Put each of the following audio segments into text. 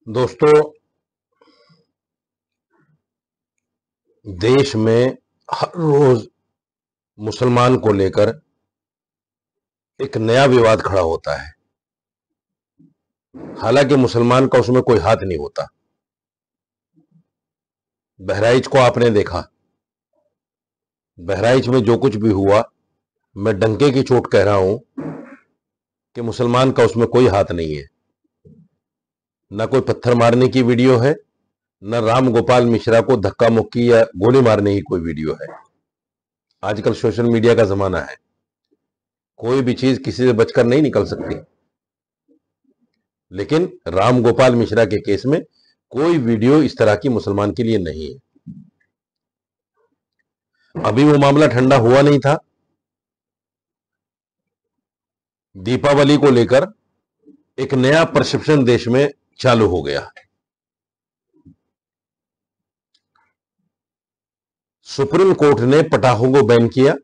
दोस्तों, देश में हर रोज मुसलमान को लेकर एक नया विवाद खड़ा होता है। हालांकि मुसलमान का उसमें कोई हाथ नहीं होता। बहराइच को आपने देखा, बहराइच में जो कुछ भी हुआ, मैं डंके की चोट कह रहा हूं कि मुसलमान का उसमें कोई हाथ नहीं है। ना कोई पत्थर मारने की वीडियो है, न राम गोपाल मिश्रा को धक्का मुक्की या गोली मारने की कोई वीडियो है। आजकल सोशल मीडिया का जमाना है, कोई भी चीज किसी से बचकर नहीं निकल सकती। लेकिन राम गोपाल मिश्रा के केस में कोई वीडियो इस तरह की मुसलमान के लिए नहीं है। अभी वो मामला ठंडा हुआ नहीं था। दीपावली को लेकर एक नया परसेप्शन देश में चालू हो गया। सुप्रीम कोर्ट ने पटाखों को बैन किया,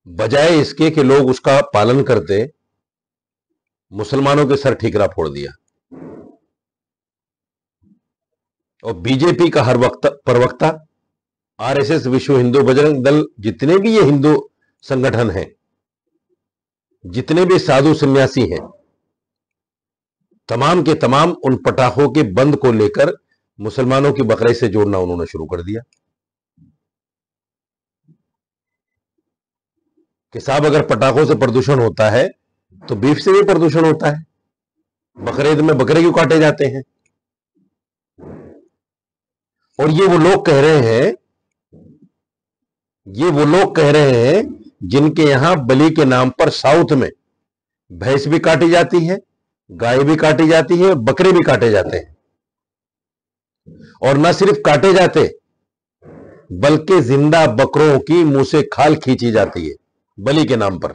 बजाय इसके कि लोग उसका पालन करते, मुसलमानों के सर ठीकरा फोड़ दिया। और बीजेपी का हर वक्त प्रवक्ता, आरएसएस, विश्व हिंदू बजरंग दल, जितने भी ये हिंदू संगठन हैं, जितने भी साधु सन्यासी हैं, तमाम के तमाम उन पटाखों के बंद को लेकर मुसलमानों की बकरीद से जोड़ना उन्होंने शुरू कर दिया कि साहब, अगर पटाखों से प्रदूषण होता है तो बीफ से भी प्रदूषण होता है। बकरीद में बकरे क्यों काटे जाते हैं? और ये वो लोग कह रहे हैं जिनके यहां बलि के नाम पर साउथ में भैंस भी काटी जाती है, गाय भी काटी जाती है, बकरे भी काटे जाते हैं। और न सिर्फ काटे जाते, बल्कि जिंदा बकरों की मुंह से खाल खींची जाती है बलि के नाम पर।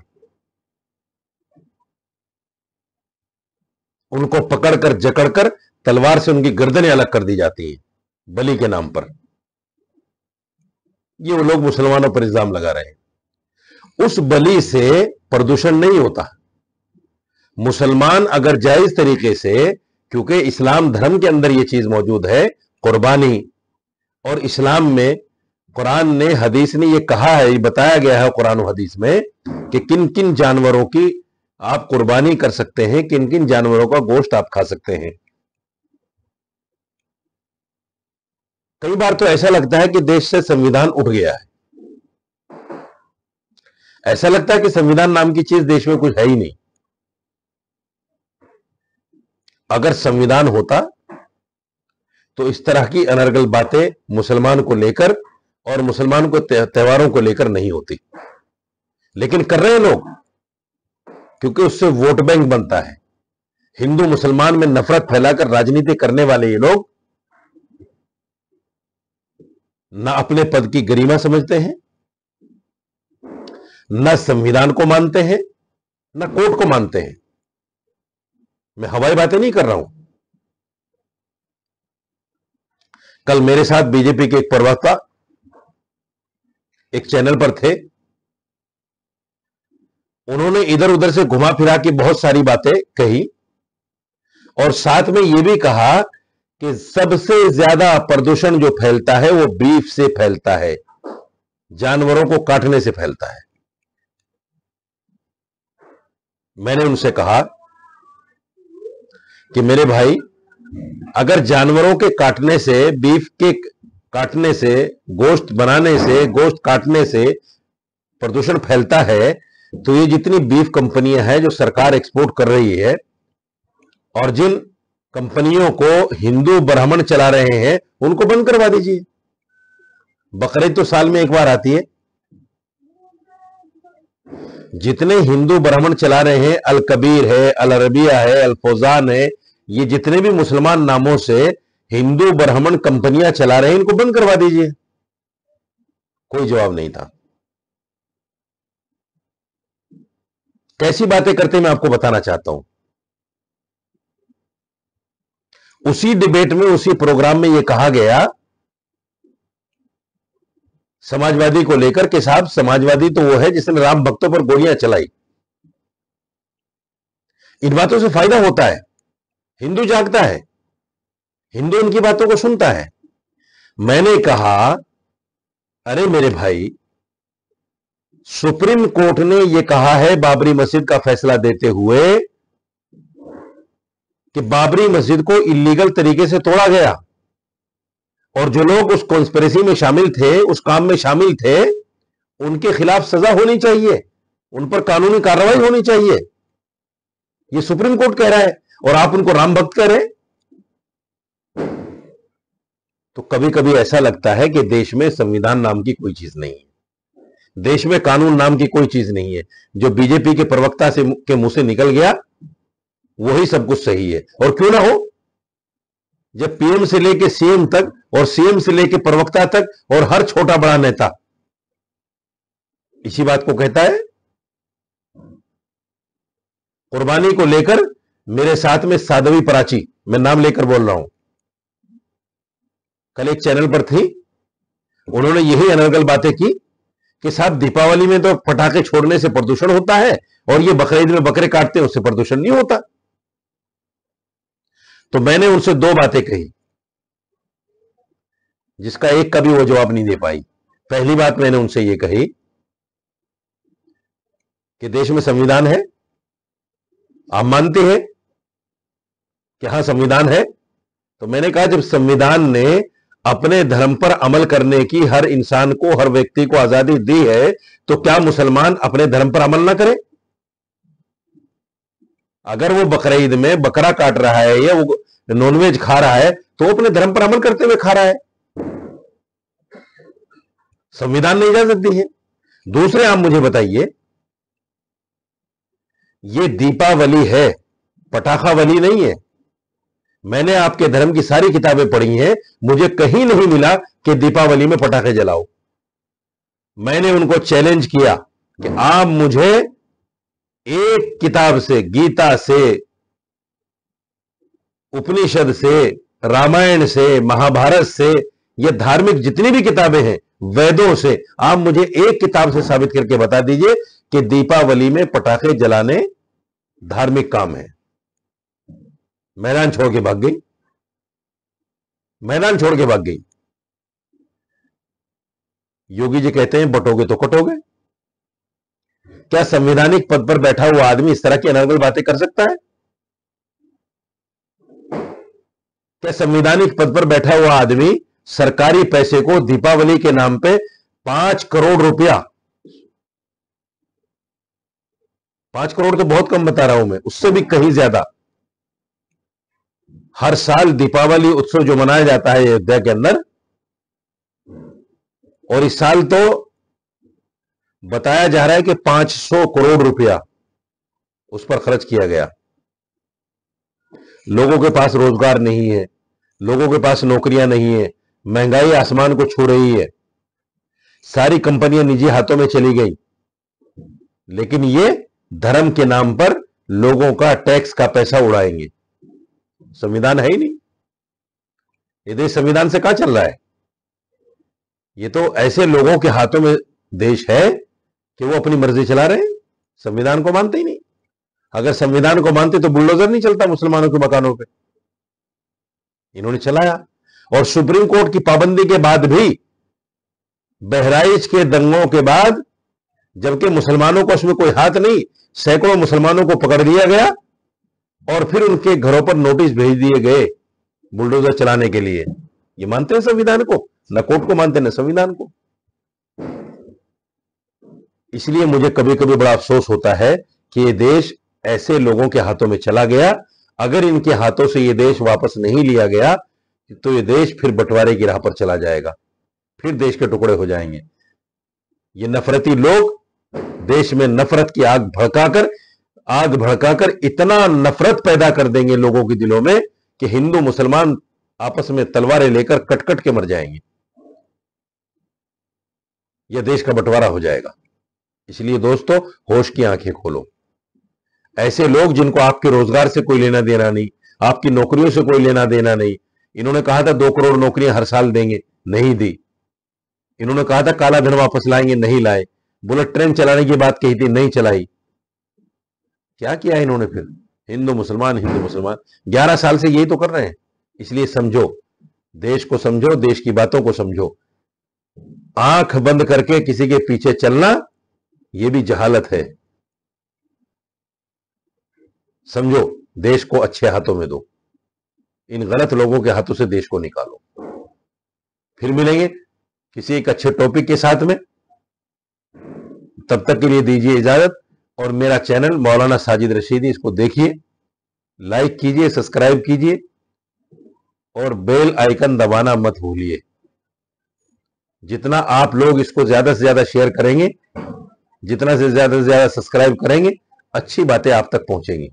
उनको पकड़कर जकड़कर तलवार से उनकी गर्दनें अलग कर दी जाती हैं बलि के नाम पर। ये वो लोग मुसलमानों पर इल्जाम लगा रहे हैं। उस बलि से प्रदूषण नहीं होता। मुसलमान अगर जायज तरीके से, क्योंकि इस्लाम धर्म के अंदर यह चीज मौजूद है, कुर्बानी, और इस्लाम में कुरान ने, हदीस ने यह कहा है, बताया गया है कुरान और हदीस में कि किन किन जानवरों की आप कुर्बानी कर सकते हैं, किन किन जानवरों का गोश्त आप खा सकते हैं। कई बार तो ऐसा लगता है कि देश से संविधान उठ गया है। ऐसा लगता है कि संविधान नाम की चीज देश में कुछ है ही नहीं। अगर संविधान होता तो इस तरह की अनर्गल बातें मुसलमान को लेकर और मुसलमान को त्योहारों को लेकर नहीं होती। लेकिन कर रहे हैं लोग, क्योंकि उससे वोट बैंक बनता है। हिंदू मुसलमान में नफरत फैलाकर राजनीति करने वाले ये लोग ना अपने पद की गरिमा समझते हैं, ना संविधान को मानते हैं, ना कोर्ट को मानते हैं। मैं हवाई बातें नहीं कर रहा हूं। कल मेरे साथ बीजेपी के एक प्रवक्ता एक चैनल पर थे। उन्होंने इधर उधर से घुमा फिरा के बहुत सारी बातें कही और साथ में यह भी कहा कि सबसे ज्यादा प्रदूषण जो फैलता है वो बीफ से फैलता है, जानवरों को काटने से फैलता है। मैंने उनसे कहा कि मेरे भाई, अगर जानवरों के काटने से, बीफ के काटने से, गोश्त बनाने से, गोश्त काटने से प्रदूषण फैलता है, तो ये जितनी बीफ कंपनियां हैं जो सरकार एक्सपोर्ट कर रही है, और जिन कंपनियों को हिंदू ब्राह्मण चला रहे हैं, उनको बंद करवा दीजिए। बकरीद तो साल में एक बार आती है। जितने हिंदू ब्राह्मण चला रहे हैं, अल कबीर है, अल अरबिया है, अल फौजान है, ये जितने भी मुसलमान नामों से हिंदू ब्राह्मण कंपनियां चला रहे हैं, इनको बंद करवा दीजिए। कोई जवाब नहीं था। कैसी बातें करते मैं आपको बताना चाहता हूं। उसी डिबेट में, उसी प्रोग्राम में यह कहा गया समाजवादी को लेकर कि साहब, समाजवादी तो वो है जिसने राम भक्तों पर गोलियां चलाई। इन बातों से फायदा होता है, हिंदू जागता है, हिंदू इनकी बातों को सुनता है। मैंने कहा, अरे मेरे भाई, सुप्रीम कोर्ट ने यह कहा है बाबरी मस्जिद का फैसला देते हुए कि बाबरी मस्जिद को इलीगल तरीके से तोड़ा गया, और जो लोग उस कॉन्स्पिरेसी में शामिल थे, उस काम में शामिल थे, उनके खिलाफ सजा होनी चाहिए, उन पर कानूनी कार्रवाई होनी चाहिए। यह सुप्रीम कोर्ट कह रहा है, और आप उनको राम भक्त कह रहे हैं। तो कभी कभी ऐसा लगता है कि देश में संविधान नाम की कोई चीज नहीं है, देश में कानून नाम की कोई चीज नहीं है। जो बीजेपी के प्रवक्ता के मुंह से निकल गया वही सब कुछ सही है। और क्यों ना हो, जब पीएम से लेके सीएम तक और सीएम से लेके प्रवक्ता तक और हर छोटा बड़ा नेता इसी बात को कहता है। कुर्बानी को लेकर मेरे साथ में साध्वी प्राची, मैं नाम लेकर बोल रहा हूं, कल एक चैनल पर थी, उन्होंने यही अनर्गल बातें की कि साहब दीपावली में तो पटाखे छोड़ने से प्रदूषण होता है, और ये बकरीद में बकरे काटते हैं उससे प्रदूषण नहीं होता। तो मैंने उनसे दो बातें कही, जिसका एक का भी वो जवाब नहीं दे पाई। पहली बात मैंने उनसे ये कही कि देश में संविधान है, आप मानते हैं कि हां संविधान है? तो मैंने कहा, जब संविधान ने अपने धर्म पर अमल करने की हर इंसान को, हर व्यक्ति को आजादी दी है, तो क्या मुसलमान अपने धर्म पर अमल ना करे? अगर वो बकरीद में बकरा काट रहा है या वो नॉनवेज खा रहा है, तो वो अपने धर्म पर अमल करते हुए खा रहा है, संविधान ने इजाजत दी है। दूसरे, आप मुझे बताइए, ये दीपावली है, पटाखावली नहीं है। मैंने आपके धर्म की सारी किताबें पढ़ी हैं, मुझे कहीं नहीं मिला कि दीपावली में पटाखे जलाओ। मैंने उनको चैलेंज किया कि आप मुझे एक किताब से, गीता से, उपनिषद से, रामायण से, महाभारत से, ये धार्मिक जितनी भी किताबें हैं, वेदों से, आप मुझे एक किताब से साबित करके बता दीजिए कि दीपावली में पटाखे जलाने धार्मिक काम है। मैदान छोड़ के भाग गई, मैदान छोड़ के भाग गई। योगी जी कहते हैं बटोगे तो कटोगे। क्या संवैधानिक पद पर बैठा हुआ आदमी इस तरह की अनर्गल बातें कर सकता है? क्या संवैधानिक पद पर बैठा हुआ आदमी सरकारी पैसे को दीपावली के नाम पे 5 करोड़ रुपया, 5 करोड़ तो बहुत कम बता रहा हूं मैं, उससे भी कहीं ज्यादा, हर साल दीपावली उत्सव जो मनाया जाता है अयोध्या के अंदर, और इस साल तो बताया जा रहा है कि 500 करोड़ रुपया उस पर खर्च किया गया। लोगों के पास रोजगार नहीं है, लोगों के पास नौकरियां नहीं है, महंगाई आसमान को छू रही है, सारी कंपनियां निजी हाथों में चली गई, लेकिन ये धर्म के नाम पर लोगों का टैक्स का पैसा उड़ाएंगे। संविधान है ही नहीं, ये देश संविधान से कहां चल रहा है? ये तो ऐसे लोगों के हाथों में देश है कि वो अपनी मर्जी चला रहे हैं, संविधान को मानते ही नहीं। अगर संविधान को मानते तो बुलडोजर नहीं चलता मुसलमानों के मकानों पे, इन्होंने चलाया। और सुप्रीम कोर्ट की पाबंदी के बाद भी, बहराइच के दंगों के बाद, जबकि मुसलमानों को उसमें कोई हाथ नहीं, सैकड़ों मुसलमानों को पकड़ लिया गया और फिर उनके घरों पर नोटिस भेज दिए गए बुलडोजर चलाने के लिए। ये मानते हैं संविधान को? न कोर्ट को मानते न संविधान को। इसलिए मुझे कभी कभी बड़ा अफसोस होता है कि ये देश ऐसे लोगों के हाथों में चला गया। अगर इनके हाथों से ये देश वापस नहीं लिया गया तो ये देश फिर बंटवारे की राह पर चला जाएगा, फिर देश के टुकड़े हो जाएंगे। ये नफरती लोग देश में नफरत की आग भड़काकर इतना नफरत पैदा कर देंगे लोगों के दिलों में कि हिंदू मुसलमान आपस में तलवारें लेकर कट कट के मर जाएंगे। यह देश का बंटवारा हो जाएगा। इसलिए दोस्तों, होश की आंखें खोलो। ऐसे लोग जिनको आपके रोजगार से कोई लेना देना नहीं, आपकी नौकरियों से कोई लेना देना नहीं, इन्होंने कहा था 2 करोड़ नौकरियां हर साल देंगे, नहीं दी। इन्होंने कहा था काला धन वापस लाएंगे, नहीं लाए। बुलेट ट्रेन चलाने की बात कही थी, नहीं चलाई। क्या किया इन्होंने फिर? हिंदू मुसलमान हिंदू मुसलमान, 11 साल से यही तो कर रहे हैं। इसलिए समझो, देश को समझो, देश की बातों को समझो। आंख बंद करके किसी के पीछे चलना यह भी जहालत है। समझो, देश को अच्छे हाथों में दो, इन गलत लोगों के हाथों से देश को निकालो। फिर मिलेंगे किसी एक अच्छे टॉपिक के साथ में, तब तक के लिए दीजिए इजाजत। और मेरा चैनल मौलाना साजिद रशीदी, इसको देखिए, लाइक कीजिए, सब्सक्राइब कीजिए और बेल आइकन दबाना मत भूलिए। जितना आप लोग इसको ज्यादा से ज्यादा शेयर करेंगे, जितना से ज्यादा सब्सक्राइब करेंगे, अच्छी बातें आप तक पहुंचेंगी।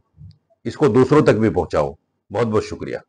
इसको दूसरों तक भी पहुंचाओ। बहुत बहुत शुक्रिया।